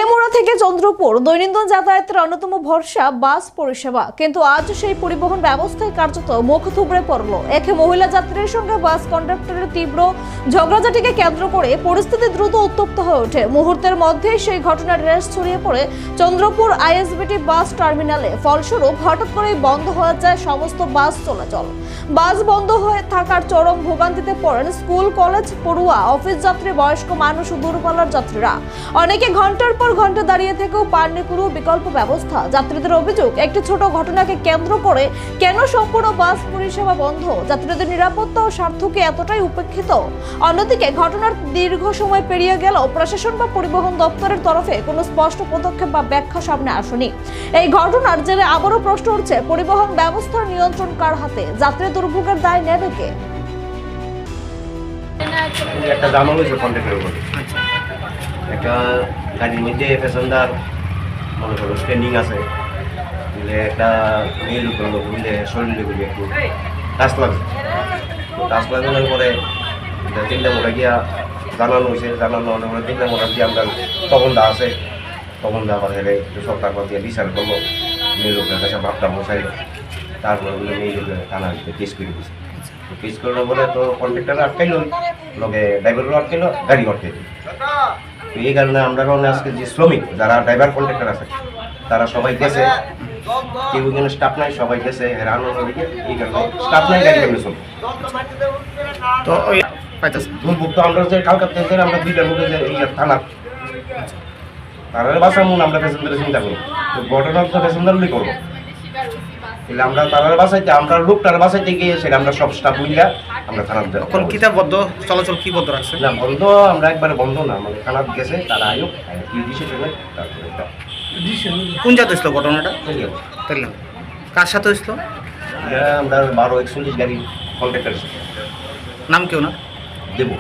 তেলিয়ামুড়া থেকে চন্দ্রপুর দৈনন্দিন যাতায়াতের অন্যতম ভরসা বাস পরিষেবা, কিন্তু আজ সেই পরিবহন ব্যবস্থায় কার্যত মুখ থুবড়ে পড়ল। এক মহিলা যাত্রীর সঙ্গে বাস কন্ডাক্টরের তীব্র ঝগড়াঝাটিকে কেন্দ্র করে পরিস্থিতি দ্রুত উত্তপ্ত হয়ে ওঠে। মুহূর্তের মধ্যেই সেই ঘটনার রেশ ছড়িয়ে পড়ে চন্দ্রপুর আইএসবিটি বাস টার্মিনালে। ফলস্বরূপ হঠাৎ করেই বন্ধ হয়ে যায় সমস্ত বাস চলাচল। বাস বন্ধ হয়ে থাকার চরম ভোগান্তিতে পড়েন স্কুল, কলেজ পড়ুয়া, অফিস যাত্রী, বয়স্ক মানুষ ও দূরপাল্লার যাত্রীরা। অনেকে ঘন্টার পর ঘন্টা দাঁড়িয়ে থেকেও পাননি কোনো বিকল্প ব্যবস্থা। যাত্রীদের অভিযোগ, একটি ছোট ঘটনাকে কেন্দ্র করে কেন সম্পূর্ণ বাস পরিষেবা বন্ধ? যাত্রীদের নিরাপত্তা ও স্বার্থকে এতটাই উপেক্ষিত। অন্যদিকে ঘটনার দীর্ঘ সময় পেরিয়ে গেল প্রশাসন বা পরিবহন দপ্তরের তরফে কোনো স্পষ্ট পদক্ষেপ বা ব্যাখ্যা সামনে আসেনি। এই ঘটনার জেরে আবারও প্রশ্ন উঠছে, পরিবহন ব্যবস্থার নিয়ন্ত্রণ কার হাতে? যাত্রী দুর্ভোগের দায় নেবে কে? একটা জামাল হয়েছে কন্ট্রাক্টরের উপরে। একটা গাড়ির মধ্যে প্যাসেঞ্জার মনে করো স্ট্যান্ডিং আছে, বুঝলে একটা মেয়ে লোক হলো, বুঝলে শরীরে বুঝলে একটু টাচ লাগছে। তো টাচ লাগানোর পরে তিনটা মোটা গিয়া জানানো হয়েছে। জানানো হলে পরে তিনটা মোটা দিয়ে আমরা তখন দা আছে, তখন দা হেরে সরকার দিয়ে বিচার করলো, মেয়ে লোকের কাছে ভাবটা বসাইল। তারপরে বলে মেয়ে লোকের থানা কেস করে দিয়েছে। কেস করার পরে তো কন্ট্রাক্টার আটকাইল, লগে ড্রাইভারও আটকাইল, গাড়ি আটকাইল। তো এই কারণে আমরা আজকে যে শ্রমিক যারা ড্রাইভার কন্ট্রাক্টর আছে তারা সবাই গেছে, কেউ এখানে স্টাফ নাই, সবাই গেছে হেরানো দিকে। এই কারণে স্টাফ নাই, গাড়ি কেমনি চলবে। তো দুর্ভোগ আমরা যে কালকাতা থেকে আমরা দুইটার মধ্যে যে এই থানা তারা বাঁচামুন, আমরা প্যাসেঞ্জারের চিন্তা করি। তো ঘটনা তো প্যাসেঞ্জারই করবো, তাহলে আমরা তারা বাঁচাইতে, আমরা লোকটার বাঁচাইতে গিয়ে সেটা আমরা সব স্টাফ মিলিয়া আমরা থানার এখন কিতা বদ্ধ চলাচল কি বদ্ধ রাখছে না? বন্ধ আমরা একবারে বন্ধ না, মানে থানার গেছে তারা আয়োগ কি ডিসিশন হয় তারপরে কোন জাত হয়েছিল ঘটনাটা? তাইলে কার সাথে হয়েছিল? আমরা 1241 গাড়ি কন্ট্রাক্টর নাম কেউ না দেবো।